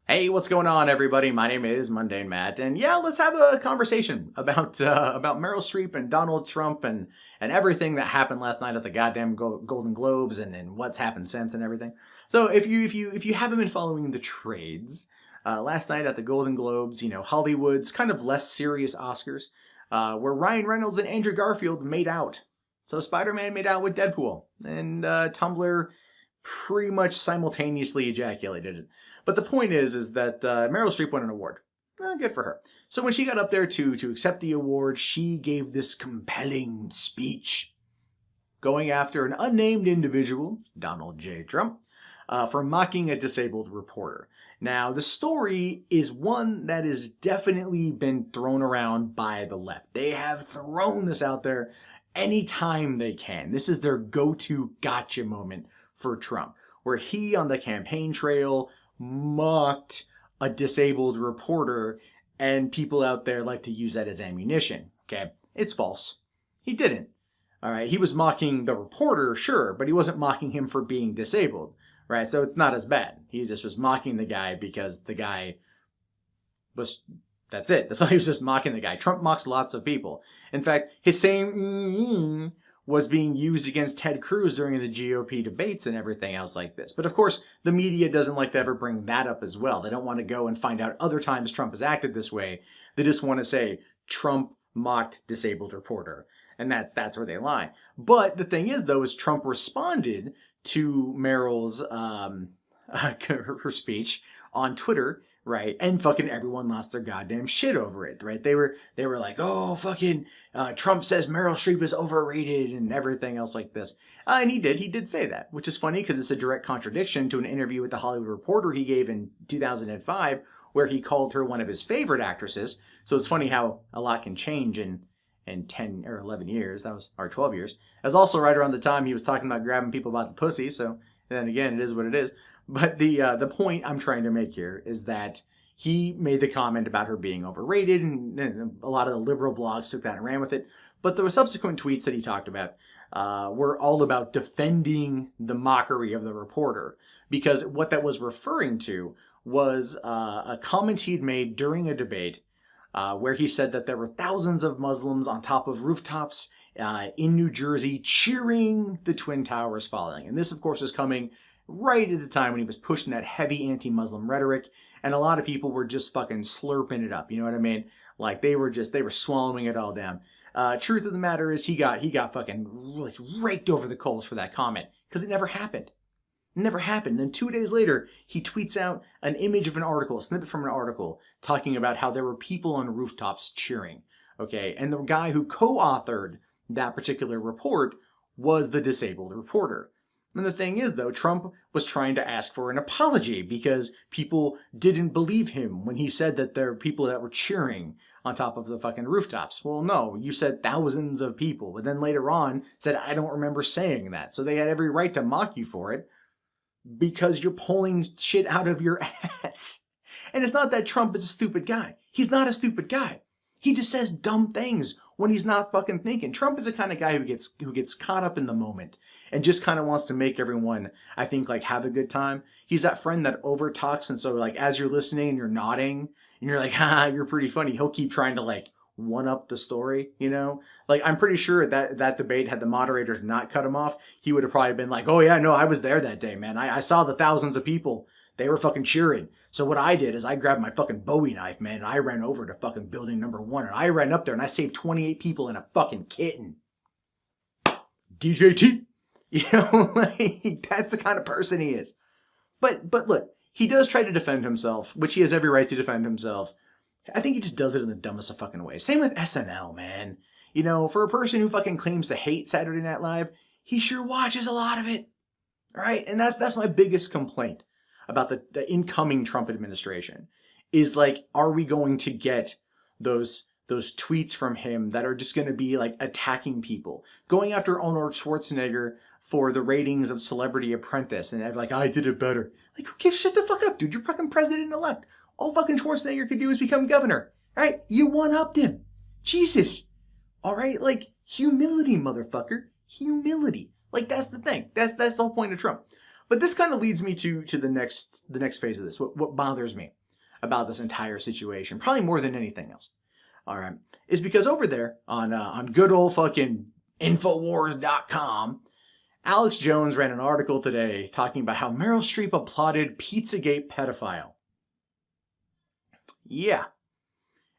Hey, what's going on, everybody? My name is Mundane Matt, and yeah, let's have a conversation about Meryl Streep and Donald Trump and everything that happened last night at the goddamn Golden Globes and what's happened since and everything. So, if you haven't been following the trades, last night at the Golden Globes, Hollywood's kind of less serious Oscars, where Ryan Reynolds and Andrew Garfield made out. So Spider-Man made out with Deadpool, and Tumblr pretty much simultaneously ejaculated. But the point is that Meryl Streep won an award. Good for her. So when she got up there to accept the award, she gave this compelling speech going after an unnamed individual, Donald J. Trump, for mocking a disabled reporter. Now, the story is one that has definitely been thrown around by the left. They have thrown this out there anytime they can. This is their go-to gotcha moment for Trump, where he, on the campaign trail, mocked a disabled reporter, and people out there like to use that as ammunition. Okay, it's false. He didn't. All right, he was mocking the reporter, sure, but he wasn't mocking him for being disabled, right? So it's not as bad. He just was mocking the guy because the guy was. That's it. That's all. He was just mocking the guy. Trump mocks lots of people. In fact, his same was being used against Ted Cruz during the GOP debates and everything else like this. But of course, the media doesn't like to ever bring that up as well. They don't want to go and find out other times Trump has acted this way. They just want to say Trump mocked disabled reporter. And that's where they lie. But the thing is, though, is Trump responded to Meryl's her speech on Twitter, right? And fucking everyone lost their goddamn shit over it, right? They were like, oh, fucking Trump says Meryl Streep is overrated and everything else like this. And he did say that, which is funny because it's a direct contradiction to an interview with the Hollywood Reporter he gave in 2005, where he called her one of his favorite actresses. So it's funny how a lot can change in 10 or 11 years. That was, or 12 years. That was also right around the time he was talking about grabbing people by the pussy. So then again, it is what it is. But the point I'm trying to make here is that he made the comment about her being overrated, and a lot of the liberal blogs took that and ran with it. But the subsequent tweets that he talked about were all about defending the mockery of the reporter, because what that was referring to was a comment he'd made during a debate where he said that there were thousands of Muslims on top of rooftops in New Jersey cheering the Twin Towers falling. And this, of course, was coming right at the time when he was pushing that heavy anti-Muslim rhetoric, and a lot of people were just fucking slurping it up. You know what I mean? Like they were swallowing it all down. Truth of the matter is, he got fucking like raked over the coals for that comment because it never happened. It never happened. Then 2 days later, he tweets out an image of an article, a snippet from an article, talking about how there were people on rooftops cheering. Okay, and the guy who co-authored that particular report was the disabled reporter. And the thing is, though, Trump was trying to ask for an apology because people didn't believe him when he said that there were people that were cheering on top of the fucking rooftops. Well, no, you said thousands of people, but then later on said, I don't remember saying that. So they had every right to mock you for it because you're pulling shit out of your ass. And it's not that Trump is a stupid guy. He's not a stupid guy. He just says dumb things when he's not fucking thinking. Trump is the kind of guy who gets caught up in the moment and just kind of wants to make everyone, I think, like have a good time. He's that friend that over talks, and so like as you're listening and you're nodding and you're like, ha, you're pretty funny, he'll keep trying to like one up the story, you know? Like I'm pretty sure that debate, had the moderators not cut him off, he would have probably been like, oh yeah, no, I was there that day, man. I saw the thousands of people. They were fucking cheering. So what I did is I grabbed my fucking Bowie knife, man, and I ran over to fucking building number 1, and I ran up there and I saved 28 people and a fucking kitten. DJT. You know, like, that's the kind of person he is. But look, he does try to defend himself, which he has every right to defend himself. I think he just does it in the dumbest of fucking ways. Same with SNL, man. You know, for a person who fucking claims to hate Saturday Night Live, he sure watches a lot of it. Right? And that's my biggest complaint about the incoming Trump administration is like, are we going to get those tweets from him that are just going to be like attacking people, going after Arnold Schwarzenegger for the ratings of Celebrity Apprentice, and like, I did it better. Like, who gives shit the fuck up, dude? You're fucking president-elect. All fucking Schwarzenegger could do is become governor. Right? You one-upped him. Jesus. All right? Like, humility, motherfucker. Humility. Like, that's the thing. That's the whole point of Trump. But this kind of leads me to the next phase of this. What bothers me about this entire situation, probably more than anything else, all right, is because over there on good old fucking Infowars.com, Alex Jones ran an article today talking about how Meryl Streep applauded Pizzagate pedophile. Yeah,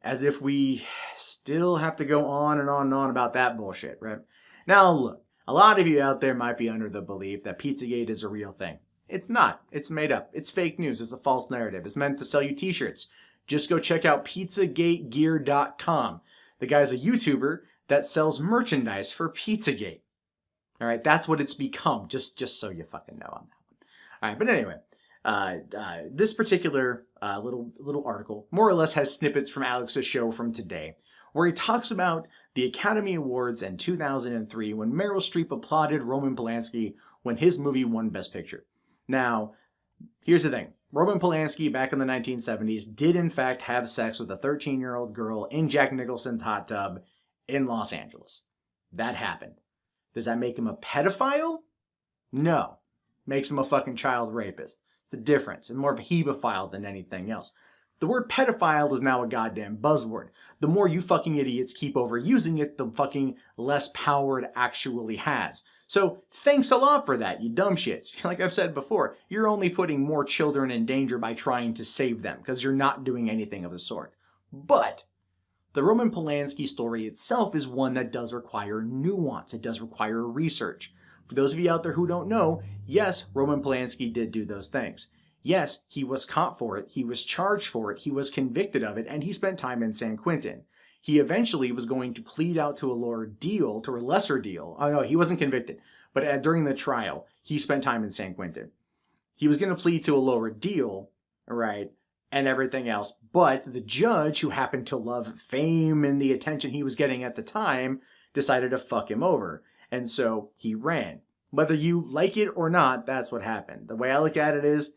as if we still have to go on and on and on about that bullshit, right? Now look, a lot of you out there might be under the belief that Pizzagate is a real thing. It's not. It's made up. It's fake news. It's a false narrative. It's meant to sell you t-shirts. Just go check out pizzagategear.com. The guy's a YouTuber that sells merchandise for Pizzagate. All right, that's what it's become, just so you fucking know on that one. All right, but anyway, this particular little article more or less has snippets from Alex's show from today, where he talks about the Academy Awards in 2003 when Meryl Streep applauded Roman Polanski when his movie won Best Picture. Now, here's the thing. Roman Polanski, back in the 1970s, did in fact have sex with a 13-year-old girl in Jack Nicholson's hot tub in Los Angeles. That happened. Does that make him a pedophile? No. Makes him a fucking child rapist. It's a difference, and more of a hebephile than anything else. The word pedophile is now a goddamn buzzword. The more you fucking idiots keep overusing it, the fucking less power it actually has. So thanks a lot for that, you dumb shits. Like I've said before, you're only putting more children in danger by trying to save them, because you're not doing anything of the sort. But the Roman Polanski story itself is one that does require nuance. It does require research. For those of you out there who don't know, yes, Roman Polanski did do those things. Yes, he was caught for it, he was charged for it, he was convicted of it, and he spent time in San Quentin. He eventually was going to plead out to a lesser deal. Oh no, he wasn't convicted, but during the trial, he spent time in San Quentin. He was going to plead to a lower deal, right, and everything else, but the judge, who happened to love fame and the attention he was getting at the time, decided to fuck him over, and so he ran. Whether you like it or not, that's what happened. The way I look at it is,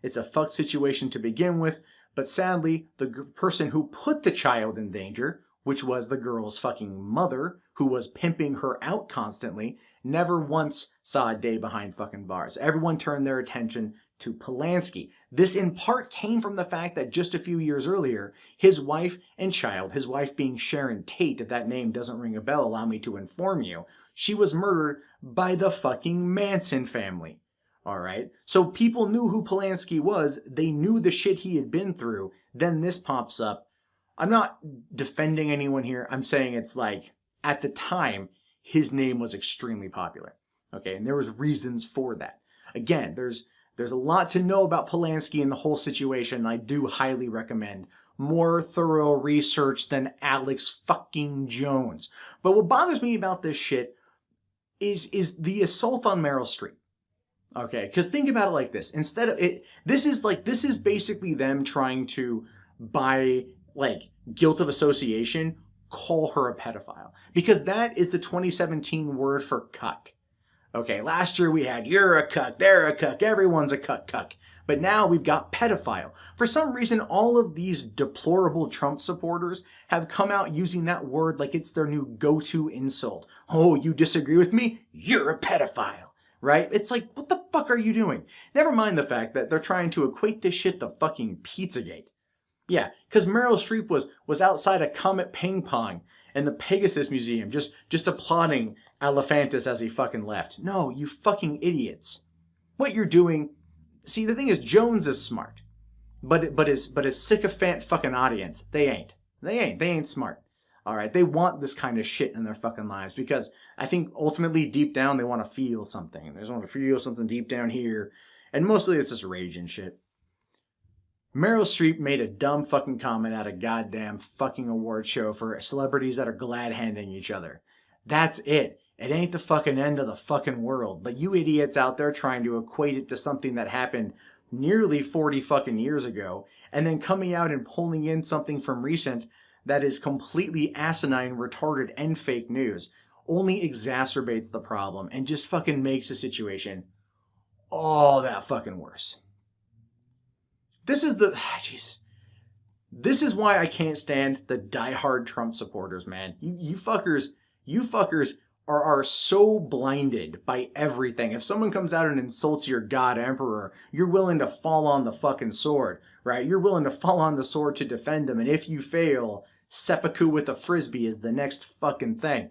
it's a fucked situation to begin with, but sadly, the person who put the child in danger, which was the girl's fucking mother, who was pimping her out constantly, never once saw a day behind fucking bars. Everyone turned their attention to Polanski. This in part came from the fact that just a few years earlier, his wife and child, his wife being Sharon Tate, if that name doesn't ring a bell, allow me to inform you, she was murdered by the fucking Manson family. All right, so people knew who Polanski was. They knew the shit he had been through. Then this pops up. I'm not defending anyone here. I'm saying it's like, at the time, his name was extremely popular. Okay, and there was reasons for that. Again, there's a lot to know about Polanski and the whole situation, and I do highly recommend more thorough research than Alex fucking Jones. But what bothers me about this shit is the assault on Meryl Streep. Okay, because think about it like this. Instead of it, this is basically them trying to, by like guilt of association, call her a pedophile. Because that is the 2017 word for cuck. Okay, last year we had you're a cuck, they're a cuck, everyone's a cuck. But now we've got pedophile. For some reason, all of these deplorable Trump supporters have come out using that word like it's their new go-to insult. Oh, you disagree with me? You're a pedophile. Right? It's like, what the fuck are you doing? Never mind the fact that they're trying to equate this shit to fucking Pizzagate. Yeah, because Meryl Streep was outside a Comet Ping Pong in the Pegasus Museum just applauding Elephantis as he fucking left. No, you fucking idiots. What you're doing... See, the thing is, Jones is smart. But his sycophant fucking audience, they ain't. They ain't smart. All right, they want this kind of shit in their fucking lives because I think ultimately deep down they want to feel something. They just want to feel something deep down here. And mostly it's just rage and shit. Meryl Streep made a dumb fucking comment at a goddamn fucking award show for celebrities that are glad-handing each other. That's it. It ain't the fucking end of the fucking world. But you idiots out there trying to equate it to something that happened nearly 40 fucking years ago and then coming out and pulling in something from recent that is completely asinine, retarded, and fake news only exacerbates the problem and just fucking makes the situation all that fucking worse. This is the... Jesus. This is why I can't stand the diehard Trump supporters, man. You fuckers are so blinded by everything. If someone comes out and insults your god emperor, you're willing to fall on the fucking sword, right? You're willing to fall on the sword to defend him, and if you fail, seppuku with a frisbee is the next fucking thing.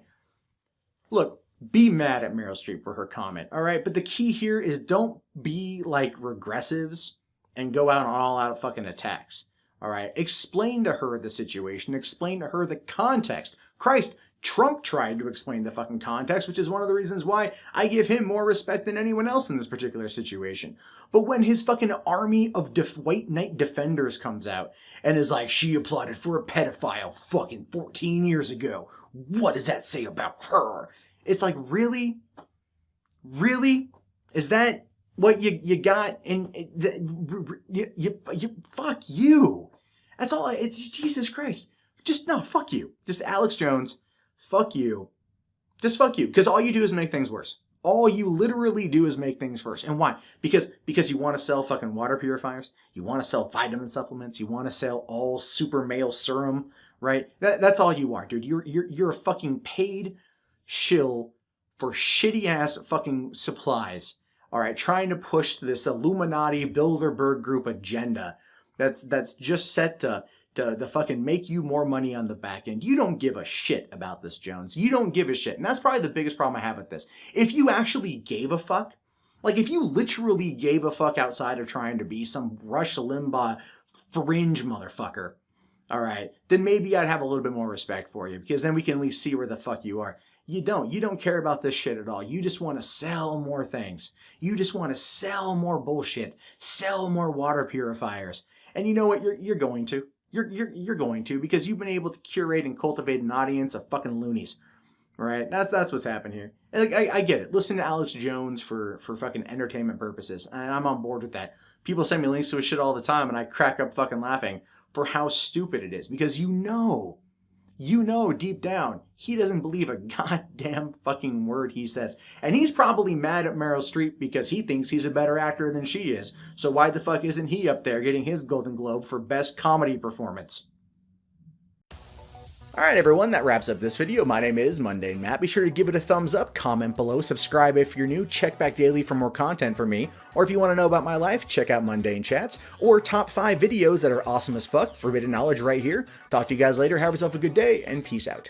Look, be mad at Meryl Streep for her comment, all right? But the key here is don't be like regressives and go out on all out fucking attacks, all right? Explain to her the situation. Explain to her the context. Christ, Trump tried to explain the fucking context, which is one of the reasons why I give him more respect than anyone else in this particular situation. But when his fucking army of white knight defenders comes out and is like, she applauded for a pedophile fucking 14 years ago, what does that say about her? It's like, really? Really? Is that what you got in fuck you. That's all. It's Jesus Christ. Just no, fuck you. Just Alex Jones. Fuck you. Just fuck you. Because all you do is make things worse. All you literally do is make things worse. And why? Because you want to sell fucking water purifiers. You want to sell vitamin supplements. You want to sell all super male serum, right? That's all you are, dude. You're a fucking paid shill for shitty ass fucking supplies. All right, trying to push this Illuminati Bilderberg Group agenda that's just set to fucking make you more money on the back end. You don't give a shit about this, Jones. You don't give a shit. And that's probably the biggest problem I have with this. If you actually gave a fuck, like if you literally gave a fuck outside of trying to be some Rush Limbaugh fringe motherfucker, all right, then maybe I'd have a little bit more respect for you, because then we can at least see where the fuck you are. You don't care about this shit at all. You just want to sell more things. You just want to sell more bullshit, sell more water purifiers. And you know what? You're going to. You're going to, because you've been able to curate and cultivate an audience of fucking loonies. Right? That's what's happened here. And like, I get it. Listen to Alex Jones for fucking entertainment purposes. And I'm on board with that. People send me links to his shit all the time, and I crack up fucking laughing for how stupid it is. Because you know deep down, he doesn't believe a goddamn fucking word he says. And he's probably mad at Meryl Streep because he thinks he's a better actor than she is. So why the fuck isn't he up there getting his Golden Globe for Best Comedy Performance? Alright everyone, that wraps up this video. My name is Mundane Matt. Be sure to give it a thumbs up, comment below, subscribe if you're new, check back daily for more content from me, or if you want to know about my life, check out Mundane Chats, or top 5 videos that are awesome as fuck, forbidden knowledge right here. Talk to you guys later, have yourself a good day, and peace out.